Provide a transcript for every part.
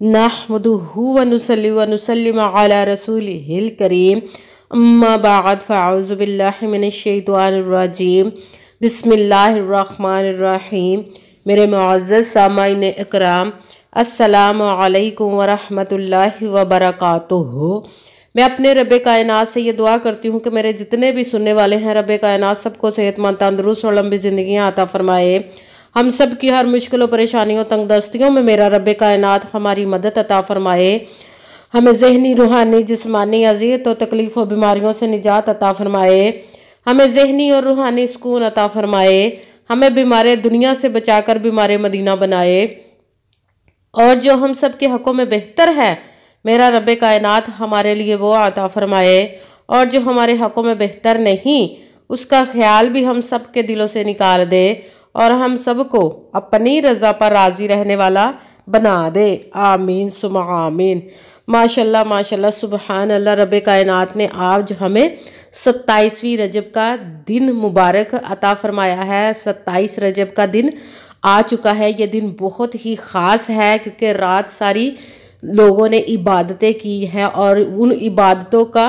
नहमदुहु व नुसल्ली व नुसल्लिम अला रसूलिहिल करीम अम्मा बाद फ़अऊज़ु बिल्लाहि मिनश शैतानिर रजीम बिस्मिल्लाहिर्रहमानिर रहीम। मेरे मुअज़्ज़ज़ सामाईन इकराम, अस्सलामु अलैकुम व रहमतुल्लाहि व बरकातुहू। मैं अपने रब्बे कायनात से ये दुआ करती हूँ कि मेरे जितने भी सुनने वाले हैं, रब्बे कायनात सबको सेहतमंद, तंदुरुस्त और लंबी ज़िंदगियाँ अता फरमाए। हम सब की हर मुश्किलों, परेशानियों, तंगदस्तियों में मेरा रब्बे कायनात हमारी मदद अता फरमाए। हमें ज़हनी, रूहानी, जिस्मानी अज़ियत और तकलीफ़ और बीमारियों से निजात अता फरमाए। हमें ज़हनी और रूहानी सुकून अता फरमाए। हमें बीमार दुनिया से बचाकर बीमार मदीना बनाए। और जो हम सब के हक़ों में बेहतर है, मेरा रब्बे कायनात हमारे लिए वो अता फरमाए। और जो हमारे हक़ों में बेहतर नहीं, उसका ख्याल भी हम सब के दिलों से निकाल दे और हम सबको अपनी रज़ा पर राज़ी रहने वाला बना दे। आमीन सुम्मा आमीन। माशाल्लाह माशाल्लाह, सुबहान अल्लाह। रब्बे कायनात ने आज हमें 27वीं रजब का दिन मुबारक अता फरमाया है। 27 रजब का दिन आ चुका है। ये दिन बहुत ही ख़ास है क्योंकि रात सारी लोगों ने इबादतें की हैं और उन इबादतों का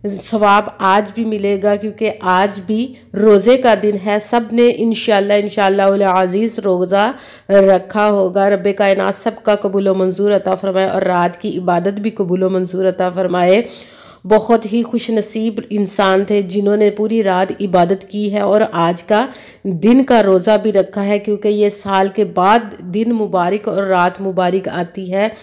सवाब आज भी मिलेगा क्योंकि आज भी रोज़े का दिन है। सब ने इंशाअल्लाह अज़ीज़ रोज़ा रखा होगा। रब्बे कायनात सबका कबूल व मंजूर अता फरमाए और रात की इबादत भी कबूल व मंजूर अता फरमाए। बहुत ही खुश नसीब इंसान थे जिन्होंने पूरी रात इबादत की है और आज का दिन का रोज़ा भी रखा है क्योंकि ये साल के बाद दिन मुबारक और रात मुबारक आती है।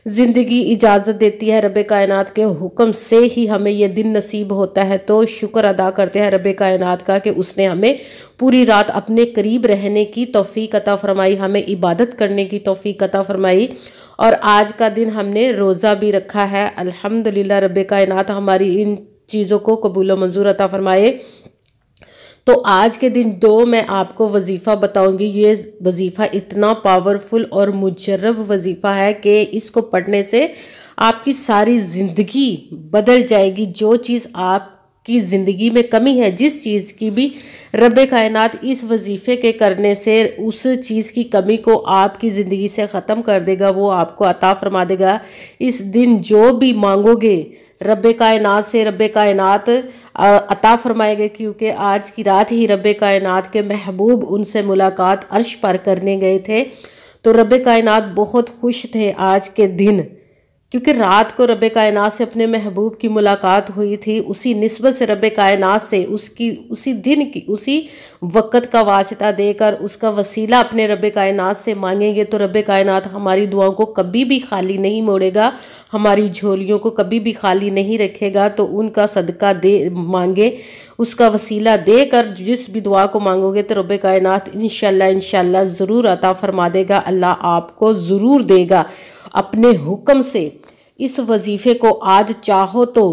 ज़िंदगी इजाज़त देती है, रब्बे कायनात के हुक्म से ही हमें ये दिन नसीब होता है। तो शुक्र अदा करते हैं रब्बे कायनात का कि उसने हमें पूरी रात अपने करीब रहने की तौफीक अता फरमाई, हमें इबादत करने की तौफीक अता फरमाई। और आज का दिन हमने रोज़ा भी रखा है। अल्हम्दुलिल्लाह, रब्बे कायनात हमारी इन चीज़ों को कबूल व मंजूर अता फरमाए। तो आज के दिन मैं आपको वजीफ़ा बताऊंगी। ये वजीफ़ा इतना पावरफुल और मुजर्रब वजीफ़ा है कि इसको पढ़ने से आपकी सारी ज़िंदगी बदल जाएगी। जो चीज़ आपकी ज़िंदगी में कमी है, जिस चीज़ की भी, रब्बे कायनात इस वजीफ़े के करने से उस चीज़ की कमी को आपकी ज़िंदगी से ख़त्म कर देगा, वो आपको अता फरमा देगा। इस दिन जो भी मांगोगे रब्बे कायनात से, रब्बे कायनात अता फरमाएंगे क्योंकि आज की रात ही रब्बे कायनात के महबूब उनसे मुलाकात अर्श पर करने गए थे। तो रब्बे कायनात बहुत खुश थे आज के दिन क्योंकि रात को रब्बे कायनात से अपने महबूब की मुलाकात हुई थी। उसी निस्बत से रब्बे कायनात से उसी दिन की, उसी वक़्त का वास्ता देकर उसका वसीला अपने रब्बे कायनात से मांगेंगे तो रब्बे कायनात हमारी दुआओं को कभी भी खाली नहीं मोड़ेगा, हमारी झोलियों को कभी भी खाली नहीं रखेगा। तो उनका सदका दे मांगे, उसका वसीला देकर जिस भी दुआ को मांगोगे तो रब्बे कायनात इंशाअल्लाह ज़रूर अता फरमा देगा। अल्लाह आपको ज़रूर देगा अपने हुक्म से। इस वजीफ़े को आज चाहो तो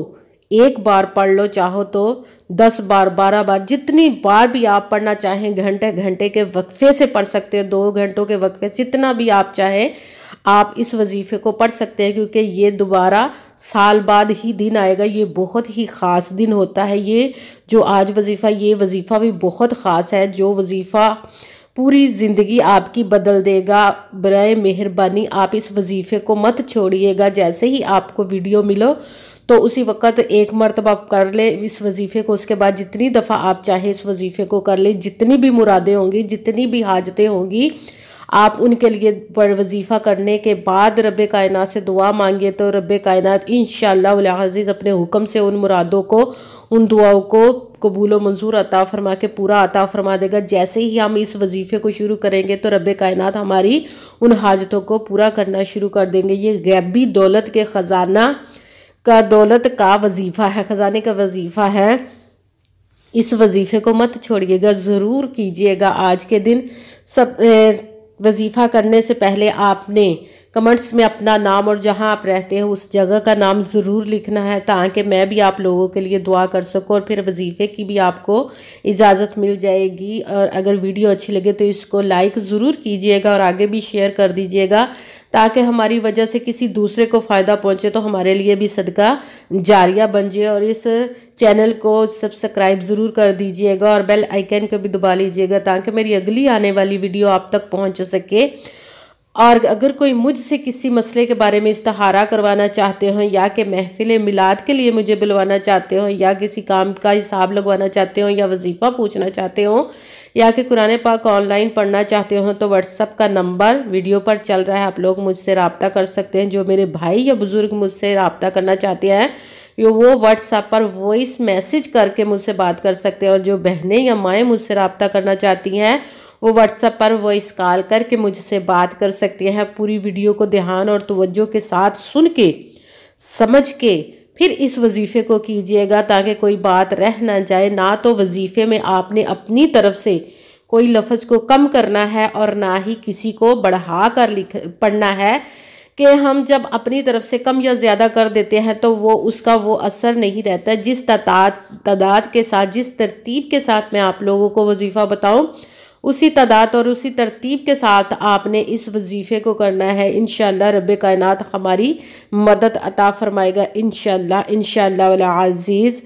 एक बार पढ़ लो, चाहो तो 10 बार, 12 बार, जितनी बार भी आप पढ़ना चाहें। घंटे घंटे के वक्फे से पढ़ सकते हो, 2 घंटों के वक्फे, जितना भी आप चाहें आप इस वजीफ़े को पढ़ सकते हैं क्योंकि ये दोबारा साल बाद ही दिन आएगा। ये बहुत ही ख़ास दिन होता है। ये जो आज वजीफ़ा, ये वजीफ़ा भी बहुत ख़ास है। जो वजीफ़ा पूरी ज़िंदगी आपकी बदल देगा। बराए मेहरबानी आप इस वजीफ़े को मत छोड़िएगा। जैसे ही आपको वीडियो मिलो तो उसी वक्त एक मरतबा कर ले इस वजीफ़े को। उसके बाद जितनी दफ़ा आप चाहें इस वजीफ़े को कर ले। जितनी भी मुरादें होंगी, जितनी भी हाजतें होंगी, आप उनके लिए वजीफ़ा करने के बाद रब्बे कायनात से दुआ मांगिए तो रब्बे कायनात इंशाअल्लाह अज़ीज़ अपने हुक्म से उन मुरादों को, उन दुआओं को कबूल व मंजूर अता फरमा के पूरा अता फरमा देगा। जैसे ही हम इस वजीफ़े को शुरू करेंगे तो रब्बे कायनात हमारी उन हाजतों को पूरा करना शुरू कर देंगे। ये गैबी दौलत के दौलत का वजीफ़ा है, ख़जाने का वजीफ़ा है। इस वजीफ़े को मत छोड़िएगा, ज़रूर कीजिएगा। आज के दिन सब वजीफ़ा करने से पहले आपने कमेंट्स में अपना नाम और जहां आप रहते हैं उस जगह का नाम ज़रूर लिखना है ताकि मैं भी आप लोगों के लिए दुआ कर सकूं और फिर वजीफ़े की भी आपको इजाज़त मिल जाएगी। और अगर वीडियो अच्छी लगे तो इसको लाइक ज़रूर कीजिएगा और आगे भी शेयर कर दीजिएगा ताकि हमारी वजह से किसी दूसरे को फ़ायदा पहुंचे तो हमारे लिए भी सदका जारिया बन जाए। और इस चैनल को सब्सक्राइब ज़रूर कर दीजिएगा और बेल आइकन को भी दबा लीजिएगा ताकि मेरी अगली आने वाली वीडियो आप तक पहुंच सके। اور اگر کوئی مجھ سے کسی مسئلے کے بارے میں استخارہ کروانا چاہتے ہوں یا کہ محفل میلاد کے لیے مجھے بلوانا چاہتے ہوں یا کسی کام کا حساب لگوانا چاہتے ہوں یا وظیفہ پوچھنا چاہتے ہوں یا کہ قرآن پاک آن لائن پڑھنا چاہتے ہوں تو واٹس ایپ کا نمبر ویڈیو پر چل رہا ہے، آپ لوگ مجھ سے رابطہ کر سکتے ہیں۔ جو میرے بھائی یا بزرگ مجھ سے رابطہ کرنا چاہتے ہیں وہ واٹس ایپ پر وائس میسج کر کے مجھ سے بات کر سکتے ہیں، اور جو بہنیں یا مائیں مجھ سے رابطہ کرنا چاہتی ہیں وہ واٹس ایپ پر وائس کال کر کے مجھ سے بات کر سکتے ہیں۔ پوری ویڈیو کو دھیان اور توجہ کے ساتھ سن کے سمجھ کے پھر اس وظیفے کو کیجئے گا تاکہ کوئی بات رہ نہ جائے۔ نہ تو وظیفے میں آپ نے اپنی طرف سے کوئی لفظ کو کم کرنا ہے اور نہ ہی کسی کو بڑھا کر پڑھنا ہے کہ ہم جب اپنی طرف سے کم یا زیادہ کر دیتے ہیں تو اس کا وہ اثر نہیں رہتا۔ جس تعداد کے ساتھ، جس ترتیب کے ساتھ میں آپ لوگوں کو وظیفہ بتاؤں اسی تعداد اور اسی ترتیب کے ساتھ آپ نے اس وظیفے کو کرنا ہے۔ انشاءاللہ رب کائنات ہماری مدد عطا فرمائے گا انشاءاللہ العزیز۔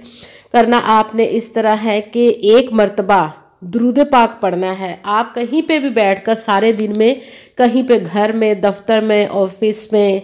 کرنا آپ نے اس طرح ہے کہ ایک مرتبہ درود پاک پڑھنا ہے۔ آپ کہیں پہ بھی بیٹھ کر سارے دن میں، کہیں پہ گھر میں، دفتر میں، آفس میں،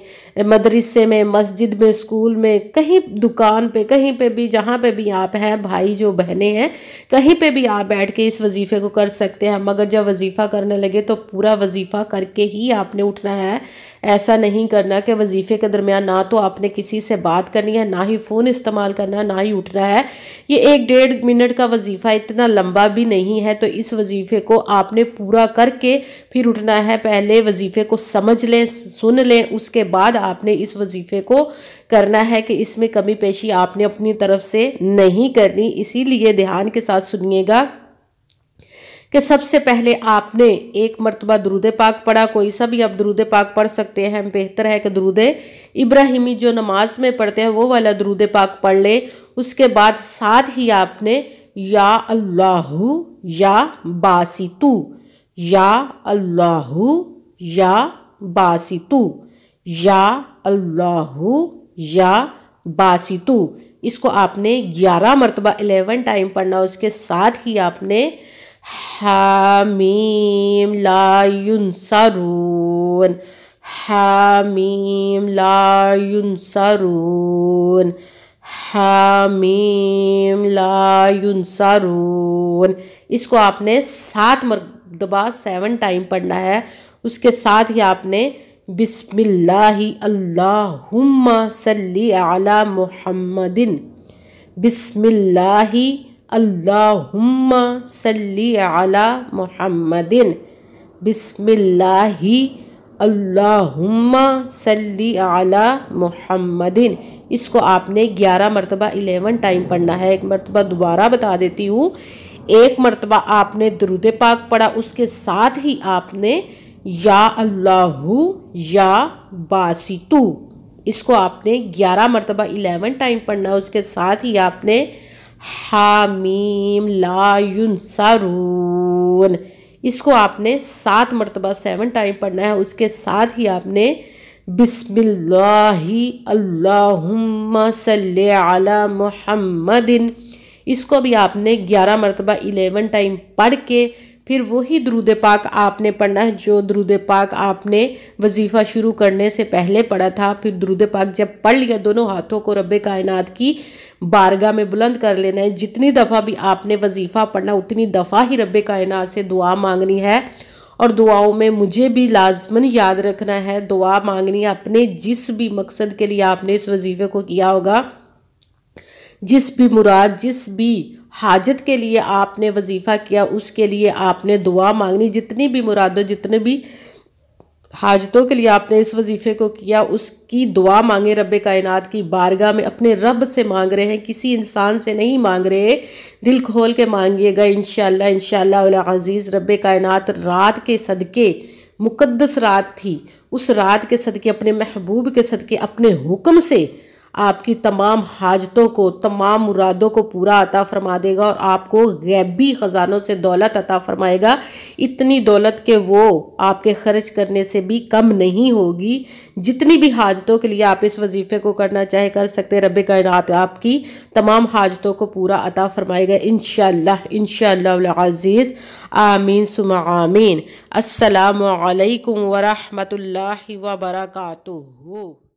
مدرسے میں، مسجد میں، اسکول میں، کہیں دکان پہ، کہیں پہ بھی جہاں پہ بھی آپ ہیں، بھائی جو بہنیں ہیں، کہیں پہ بھی آپ بیٹھ کے اس وظیفے کو کر سکتے ہیں۔ مگر جب وظیفہ کرنے لگے تو پورا وظیفہ کر کے ہی آپ نے اٹھنا ہے۔ ایسا نہیں کرنا کہ وظیفے کے درمیان نہ تو آپ نے کسی سے بات کرنی ہے، نہ ہی فون استعمال کرنا، نہ ہی اٹھنا ہے۔ یہ 1-1.5 منٹ کا وظیفہ اتنا لمبا بھی نہیں ہے، تو اس وظیفے کو آپ نے پورا کر کے پھر اٹھنا ہے۔ پہلے وظیفے کو سمجھ لیں، سن لیں، اس کے بعد آپ نے اس وظیفے کو کرنا ہے کہ اس میں کمی پیشی آپ نے اپنی طرف سے نہیں کرنی۔ اسی لیے دھیان کے ساتھ سنیے گا کہ سب سے پہلے آپ نے ایک مرتبہ درود پاک پڑھا۔ کوئی سا بھی آپ درود پاک پڑھ سکتے ہیں، بہتر ہے کہ درود ابراہیمی جو نماز میں پڑھتے ہیں وہ والا درود پاک پڑھ لیں۔ اس کے بعد ساتھ ہی آپ نے یا اللہ یا باسطو، یا اللہ یا باسطو، یا اللہ یا باسطو، اس کو آپ نے 11 مرتبہ 11 ٹائم پڑھنا۔ اس کے ساتھ ہی آپ نے حامیم لا ینصرون، حامیم لا ینصرون، حامیم لا ینصرون، اس کو آپ نے 7 مرتبہ 7 ٹائم پڑھنا ہے۔ اس کے ساتھ ہی آپ نے بسم اللہ اللہم صلی علی محمد، بسم اللہ اللہم صلی علی محمد، بسم اللہ اللہم صلی علی محمد، اس کو آپ نے 11 مرتبہ 11 ٹائم پڑھنا ہے۔ ایک مرتبہ دوبارہ بتا دیتی ہوں، ایک مرتبہ آپ نے درود پاک پڑھا، اس کے ساتھ ہی آپ نے یا اللہ یا باسطو، اس کو آپ نے 11 مرتبہ 11 ٹائم پڑھنا۔ اس کے ساتھ ہی آپ نے حامیم لا ینصرون، اس کو آپ نے 7 مرتبہ 7 ٹائم پڑھنا ہے۔ اس کے ساتھ ہی آپ نے بسم اللہ اللہم صلی علی محمد، اس کو بھی آپ نے 11 مرتبہ 11 ٹائم پڑھ کے پھر وہی درود پاک آپ نے پڑھنا ہے جو درود پاک آپ نے وظیفہ شروع کرنے سے پہلے پڑھا تھا۔ پھر درود پاک جب پڑھ لیا دونوں ہاتھوں کو رب کائنات کی بارگاہ میں بلند کر لینا ہے۔ جتنی دفعہ بھی آپ نے وظیفہ پڑھنا اتنی دفعہ ہی رب کائنات سے دعا مانگنی ہے، اور دعاؤں میں مجھے بھی لازماً یاد رکھنا ہے، دعا مانگنی ہے اپنے جس بھی مقصد کے لیے آپ نے اس وظیفے کو کیا ہوگا، جس بھی مراد، جس بھی حاجت کے لیے آپ نے وظیفہ کیا اس کے لیے آپ نے دعا مانگنی۔ جتنی بھی مرادوں، جتنے بھی حاجتوں کے لیے آپ نے اس وظیفے کو کیا اس کی دعا مانگے رب کائنات کی بارگاہ میں، اپنے رب سے مانگ رہے ہیں، کسی انسان سے نہیں مانگ رہے، دل کھول کے مانگیے گا انشاءاللہ العزیز۔ رب کائنات رات کے صدقے، مقدس رات تھی، اس رات کے صدقے، اپنے محبوب کے صدقے، اپنے حکم سے آپ کی تمام حاجتوں کو، تمام مرادوں کو پورا عطا فرما دے گا، اور آپ کو غیبی خزانوں سے دولت عطا فرمائے گا، اتنی دولت کہ وہ آپ کے خرچ کرنے سے بھی کم نہیں ہوگی۔ جتنی بھی حاجتوں کے لیے آپ اس وظیفے کو کرنا چاہے کر سکتے، رب کائنات آپ کی تمام حاجتوں کو پورا عطا فرمائے گا انشاءاللہ، انشاءاللہ العزیز، آمین ثم آمین۔ السلام علیکم ورحمۃ اللہ وبرکاتہ۔